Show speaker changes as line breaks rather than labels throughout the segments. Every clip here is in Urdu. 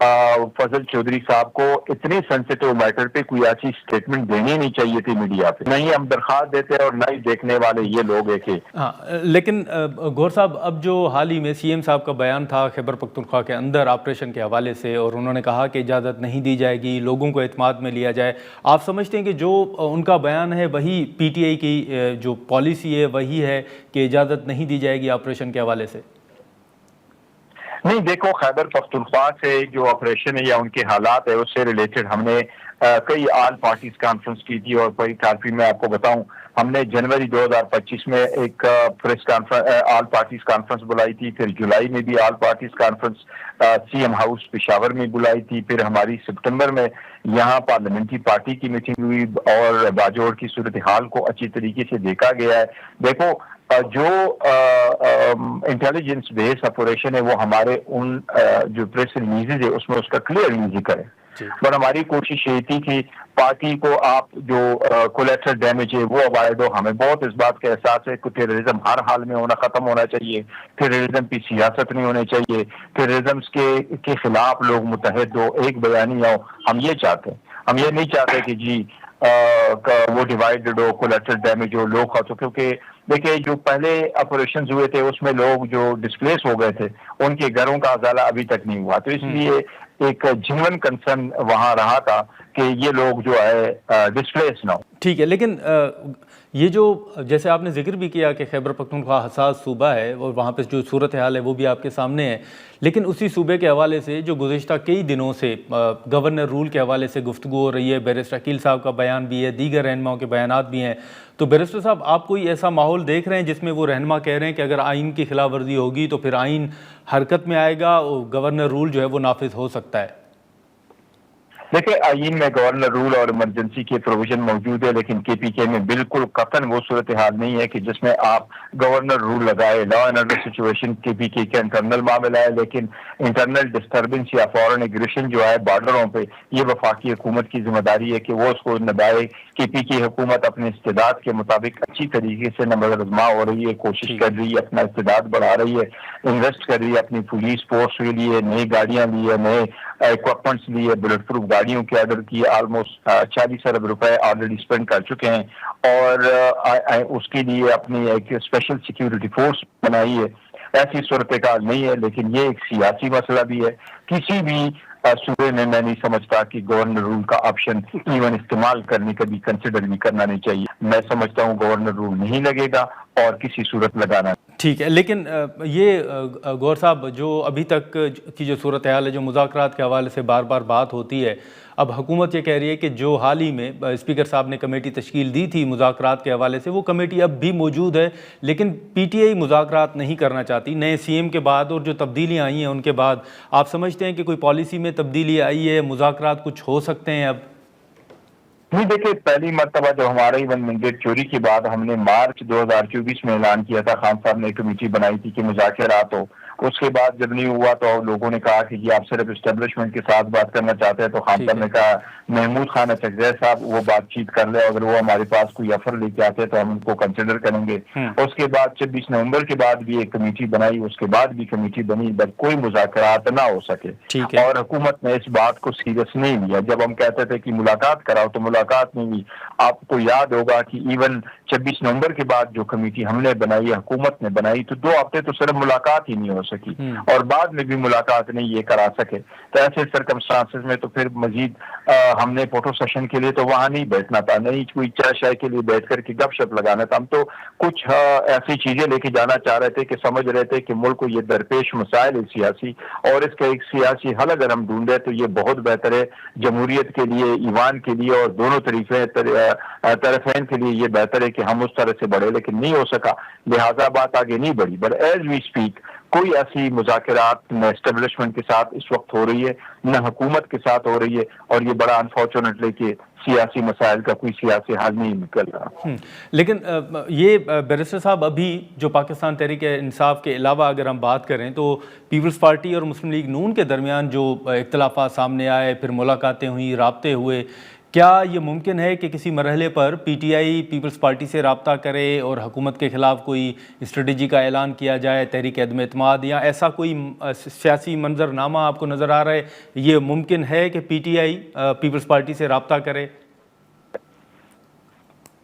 فضل چودھری صاحب کو اتنی سینسیٹیو میٹر پہ کوئی ایسی اسٹیٹمنٹ دینی نہیں چاہیے تھی میڈیا پہ. نہیں ہم درخواست دیتے اور نہ ہی دیکھنے والے یہ لوگ ہیں کہ
ہاں. لیکن گور صاحب اب جو حال ہی میں سی ایم صاحب کا بیان تھا خیبر پختونخوا کے اندر آپریشن کے حوالے سے، اور انہوں نے کہا کہ اجازت نہیں دی جائے گی، لوگوں کو اعتماد میں لیا جائے، آپ سمجھتے ہیں کہ جو ان کا بیان ہے وہی پی ٹی آئی کی جو پالیسی ہے وہی ہے کہ اجازت نہیں دی جائے گی آپریشن کے حوالے سے؟
نہیں دیکھو، خیبر پختونخوا سے جو آپریشن ہے یا ان کے حالات ہے اس سے ریلیٹڈ ہم نے کئی آل پارٹیز کانفرنس کی تھی، اور کوئی کافی میں آپ کو بتاؤں ہم نے جنوری 2025 میں ایک press conference all parties conference بلائی تھی، پھر جولائی میں بھی all parties conference C M house Peshawar میں بلائی تھی، پھر ہماری سپٹمبر میں یہاں پارلیمنٹری پارٹی کی میٹنگ ہوئی اور باجوڑ کی صورتحال کو اچھی طریقے سے دیکھا گیا ہے. دیکھو جو انٹیلیجنس بیس آپریشن ہے وہ ہمارے ان جو پریس ریلیزز ہے اس میں اس کا کلیئرلی ذکر ہے، پر ہماری کوشش یہ تھی کہ پارٹی کو آپ جو کولیٹرل ڈیمیج ہے وہ اوائڈ ہو. ہمیں بہت اس بات کا احساس ہے کہ ٹیررزم ہر حال میں ختم ہونا چاہیے، ٹیررزم کی سیاست نہیں ہونی چاہیے، ٹیررزم کے خلاف لوگ متحد ہو، ایک بیانی ہو. ہم یہ چاہتے ہیں، ہم یہ نہیں چاہتے کہ جی وہ ڈیوائیڈڈ ہو، کولیٹرل ڈیمیج ہو، لوگ خاص ہو. کیونکہ دیکھیں جو پہلے آپریشنز ہوئے تھے اس میں لوگ جو ڈسپلیس ہو گئے تھے ان کے گھروں کا ازالہ ابھی تک نہیں ہوا، تو اس لیے ایک جنون کنسرن وہاں رہا تھا کہ یہ لوگ جو ہے ڈسپلیس نہ ہو.
ٹھیک ہے، لیکن یہ جو جیسے آپ نے ذکر بھی کیا کہ خیبر پختونخوا حساس صوبہ ہے اور وہاں پہ جو صورتحال ہے وہ بھی آپ کے سامنے ہے، لیکن اسی صوبے کے حوالے سے جو گزشتہ کئی دنوں سے گورنر رول کے حوالے سے گفتگو ہو رہی ہے، بیرسٹر عقیل صاحب کا بیان بھی ہے، دیگر رہنماؤں کے بیانات بھی ہیں، تو بیرسٹر صاحب آپ کوئی ایسا ماحول دیکھ رہے ہیں جس میں وہ رہنما کہہ رہے ہیں کہ اگر آئین کی خلاف ورزی ہوگی تو پھر آئین حرکت میں آئے گا اور گورنر رول جو ہے وہ نافذ ہو سکتا ہے؟
دیکھیں آئین میں گورنر رول اور ایمرجنسی کے پروویژن موجود ہے، لیکن کے پی کے میں بالکل قطعاً وہ صورتحال نہیں ہے کہ جس میں آپ گورنر رول لگائے. لا اینڈ آرڈر سچویشن کے پی کے کا انٹرنل معاملہ ہے، لیکن انٹرنل ڈسٹربنس یا فورن ایگریشن جو ہے بارڈروں پہ یہ وفاقی حکومت کی ذمہ داری ہے کہ وہ اس کو نبھائے. کے پی کی حکومت اپنے استعداد کے مطابق اچھی طریقے سے نمبر آزما ہو رہی ہے، کوشش کر رہی ہے، اپنا استعداد بڑھا رہی ہے، انویسٹ کر رہی ہے اپنی پولیس فورس کے لیے، نئی گاڑیاں لی ہے، نئے اکوپمنٹس لیے، بلٹ پروف گاڑیوں کے آرڈر کیے، آلموسٹ 40 ارب روپے آلریڈی اسپینڈ کر چکے ہیں، اور اس کے لیے اپنی ایک اسپیشل سیکیورٹی فورس بنائی ہے. ایسی صورتحال نہیں ہے، لیکن یہ ایک سیاسی مسئلہ بھی ہے. کسی بھی صوبے میں میں نہیں سمجھتا کہ گورنر رول کا آپشن ایون استعمال کرنے کا بھی کنسیڈر بھی کرنا نہیں چاہیے. میں سمجھتا ہوں گورنر رول نہیں لگے گا اور کسی صورت لگانا.
ٹھیک ہے، لیکن یہ گور صاحب جو ابھی تک کی جو صورتحال ہے، جو مذاکرات کے حوالے سے بار بار بات ہوتی ہے، اب حکومت یہ کہہ رہی ہے کہ جو حال ہی میں اسپیکر صاحب نے کمیٹی تشکیل دی تھی مذاکرات کے حوالے سے، وہ کمیٹی اب بھی موجود ہے، لیکن پی ٹی آئی مذاکرات نہیں کرنا چاہتی. نئے سی ایم کے بعد اور جو تبدیلیاں آئی ہیں ان کے بعد آپ سمجھتے ہیں کہ کوئی پالیسی میں تبدیلی آئی ہے، مذاکرات کچھ ہو سکتے ہیں اب؟
نہیں دیکھیں، پہلی مرتبہ جب ہمارا ایون مینڈیٹ چوری کے بعد ہم نے مارچ 2024 میں اعلان کیا تھا، خان صاحب نے کمیٹی بنائی تھی کہ مذاکرات ہو. اس کے بعد جب نہیں ہوا تو لوگوں نے کہا کہ یہ آپ صرف اسٹیبلشمنٹ کے ساتھ بات کرنا چاہتے ہیں، تو خان صاحب نے کہا محمود خان اچکزئی صاحب وہ بات چیت کر لے، اگر وہ ہمارے پاس کوئی آفر لے کے آتے ہیں تو ہم ان کو کنسیڈر کریں گے. اس کے بعد 26 نومبر کے بعد بھی ایک کمیٹی بنائی، اس کے بعد بھی کمیٹی بنی، بس کوئی مذاکرات نہ ہو سکے، اور حکومت نے اس بات کو سیریس نہیں لیا. جب ہم کہتے تھے کہ ملاقات کراؤ تو ملاقات نہیں ہوئی. آپ کو یاد ہوگا کہ ایون 26 نومبر کے بعد جو کمیٹی ہم نے بنائی، حکومت نے بنائی، تو 2 ہفتے تو صرف ملاقات ہی نہیں ہو سکی، اور بعد میں بھی ملاقات نہیں یہ کرا سکے. تو ایسے سرکمسٹانسز میں تو پھر مزید ہم نے فوٹو سیشن کے لیے تو وہاں نہیں بیٹھنا تھا، نہیں کوئی چائے شائے کے لیے بیٹھ کر کے گپ شپ لگانا تھا. ہم تو کچھ ایسی چیزیں لے کے جانا چاہ رہے تھے کہ سمجھ رہے تھے کہ ملک کو یہ درپیش مسائل ہے سیاسی، اور اس کا ایک سیاسی حل اگر ہم ڈھونڈیں تو یہ بہت بہتر ہے جمہوریت کے لیے، ایوان کے لیے، اور دونوں طرفین کے لیے یہ بہتر ہے کہ ہم اس طرح سے بڑھے، لیکن نہیں ہو سکا، لہٰذا بات آگے نہیں بڑھی. بٹ ایز وی اسپیک کوئی ایسی مذاکرات نہ اسٹیبلشمنٹ کے ساتھ اس وقت ہو رہی ہے، نہ حکومت کے ساتھ ہو رہی ہے، اور یہ بڑا انفارچونیٹلی کہ سیاسی مسائل کا کوئی سیاسی حل نہیں نکل رہا.
لیکن یہ بیرسٹر صاحب ابھی جو پاکستان تحریک انصاف کے علاوہ اگر ہم بات کریں تو پیپلز پارٹی اور مسلم لیگ نون کے درمیان جو اختلافات سامنے آئے، پھر ملاقاتیں ہوئیں، رابطے ہوئے، کیا یہ ممکن ہے کہ کسی مرحلے پر P T I Peoples party سے رابطہ کرے اور حکومت کے خلاف کوئی اسٹریٹجی کا اعلان کیا جائے، تحریک عدم اعتماد، یا ایسا کوئی سیاسی منظرنامہ آپ کو نظر آ رہا ہے؟ یہ ممکن ہے کہ P T I Peoples party سے رابطہ کرے؟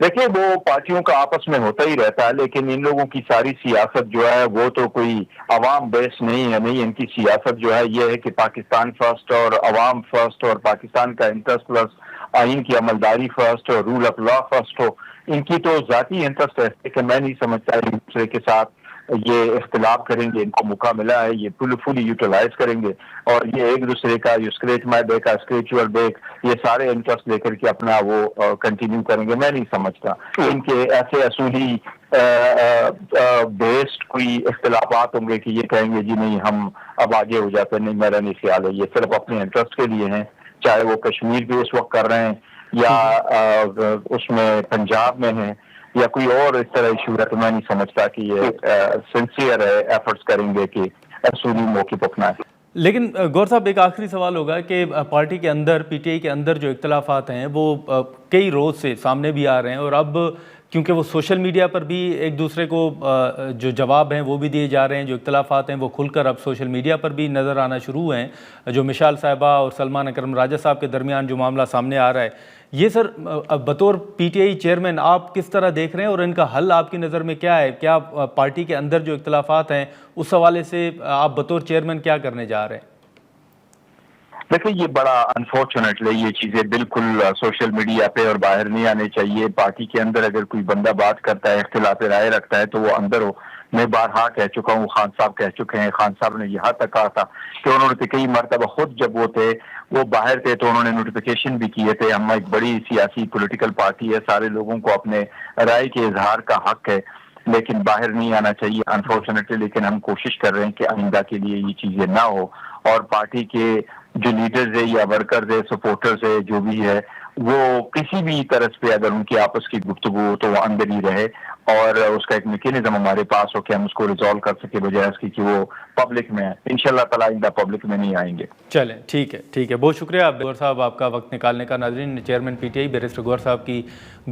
دیکھیں، وہ پارٹیوں کا آپس میں ہوتا ہی رہتا ہے، لیکن ان لوگوں کی ساری سیاست جو ہے وہ تو کوئی عوام بیس نہیں ہے. نہیں، ان کی سیاست جو ہے یہ ہے کہ پاکستان فرسٹ اور عوام فرسٹ، اور پاکستان کا انٹرسٹ پلس آئین کی عملداری فرسٹ اور رول آف لا فرسٹ ہو. ان کی تو ذاتی انٹرسٹ ہے کہ میں نہیں سمجھتا ایک دوسرے کے ساتھ یہ اختلاف کریں گے. ان کو موقع ملا ہے، یہ فلی یوٹیلائز کریں گے، اور یہ ایک دوسرے کا جو اسکریچ مائی بیک کا اسکریچول بیک، یہ سارے انٹرسٹ لے کر کے اپنا وہ کنٹینیو کریں گے. میں نہیں سمجھتا ان کے ایسے اصولی بیسڈ کوئی اختلافات ہوں گے کہ یہ کہیں گے جی نہیں ہم اب آگے ہو جاتے ہیں. نہیں، میرا نہیں خیال ہے. یہ صرف اپنے انٹرسٹ کے لیے ہیں، چاہے وہ کشمیر بھی اس وقت کر رہے ہیں یا اس میں پنجاب میں ہیں یا کوئی اور اس طرح ایشو ہے. تو میں نہیں سمجھتا کہ یہ سنسیئر ایفرٹس کریں گے کہ اصولی موقف اپنائیں.
لیکن گور صاحب، ایک آخری سوال ہوگا کہ پارٹی کے اندر، پی ٹی آئی کے اندر جو اختلافات ہیں وہ کئی روز سے سامنے بھی آ رہے ہیں، اور اب کیونکہ وہ سوشل میڈیا پر بھی ایک دوسرے کو جو جواب ہیں وہ بھی دیے جا رہے ہیں، جو اختلافات ہیں وہ کھل کر اب سوشل میڈیا پر بھی نظر آنا شروع ہوئے ہیں. جو مشال صاحبہ اور سلمان اکرم راجہ صاحب کے درمیان جو معاملہ سامنے آ رہا ہے، یہ سر بطور پی ٹی آئی چیئرمین آپ کس طرح دیکھ رہے ہیں، اور ان کا حل آپ کی نظر میں کیا ہے؟ کیا پارٹی کے اندر جو اختلافات ہیں اس حوالے سے آپ بطور چیئرمین کیا کرنے جا رہے ہیں؟
دیکھیں، یہ بڑا انفارچونیٹلی یہ چیزیں بالکل سوشل میڈیا پہ اور باہر نہیں آنے چاہیے. پارٹی کے اندر اگر کوئی بندہ بات کرتا ہے، اختلاف رائے رکھتا ہے، تو وہ اندر ہو. میں بارہا کہہ چکا ہوں، خان صاحب کہہ چکے ہیں. خان صاحب نے یہاں تک کہا تھا کہ انہوں نے کئی مرتبہ خود جب وہ تھے، وہ باہر تھے، تو انہوں نے نوٹیفیکیشن بھی کیے تھے. ہم ایک بڑی سیاسی پولیٹیکل پارٹی ہے، سارے لوگوں کو اپنے رائے کے اظہار کا حق ہے، لیکن باہر نہیں آنا چاہیے انفارچونیٹلی. لیکن ہم کوشش کر رہے ہیں کہ آئندہ کے لیے یہ چیزیں نہ ہو، اور پارٹی کے جو لیڈرز ہے یا ورکرز ہے، سپورٹرز ہے، جو بھی ہے، وہ کسی بھی طرز پہ اگر ان کی آپس کی گفتگو ہو تو وہ اندر ہی رہے، اور اس کا ایک میکینزم ہمارے پاس ہو کہ ہم اس کو ریزالو کر سکے، بجائے اس کی کہ وہ پبلک میں ہے. انشاءاللہ تعالیٰ آئندہ پبلک میں نہیں آئیں گے.
چلیں، ٹھیک ہے. بہت شکریہ گور صاحب آپ کا وقت نکالنے کا. ناظرین، چیئرمین پی ٹی آئی بیرسٹر گور صاحب کی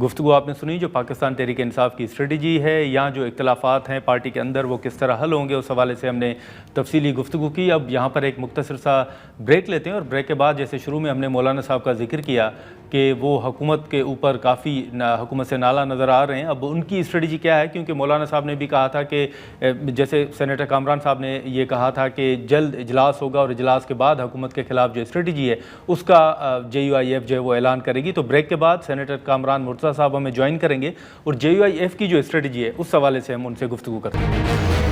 گفتگو آپ نے سنی، جو پاکستان تحریک انصاف کی اسٹریٹجی ہے یا جو اختلافات ہیں پارٹی کے اندر وہ کس طرح حل ہوں گے، اس حوالے سے ہم نے تفصیلی گفتگو کی. اب یہاں پر ایک مختصر سا بریک لیتے ہیں، اور بریک کے بعد جیسے شروع میں ہم نے مولانا صاحب کا ذکر کیا کہ وہ حکومت کے اوپر کافی حکومت سے نالا نظر آ رہے ہیں، اب ان کی اسٹریٹجی کیا ہے؟ کیونکہ مولانا صاحب نے بھی کہا تھا کہ جیسے سینیٹر کامران صاحب نے یہ کہا تھا کہ جلد اجلاس ہوگا، اور اجلاس کے بعد حکومت کے خلاف جو اسٹریٹجی ہے اس کا جے یو آئی ایف جو ہے وہ اعلان کرے گی. تو بریک کے بعد سینیٹر کامران مرتضیٰ صاحب ہمیں جوائن کریں گے، اور جے یو آئی ایف کی جو اسٹریٹجی ہے اس حوالے سے ہم ان سے گفتگو کرتے ہیں.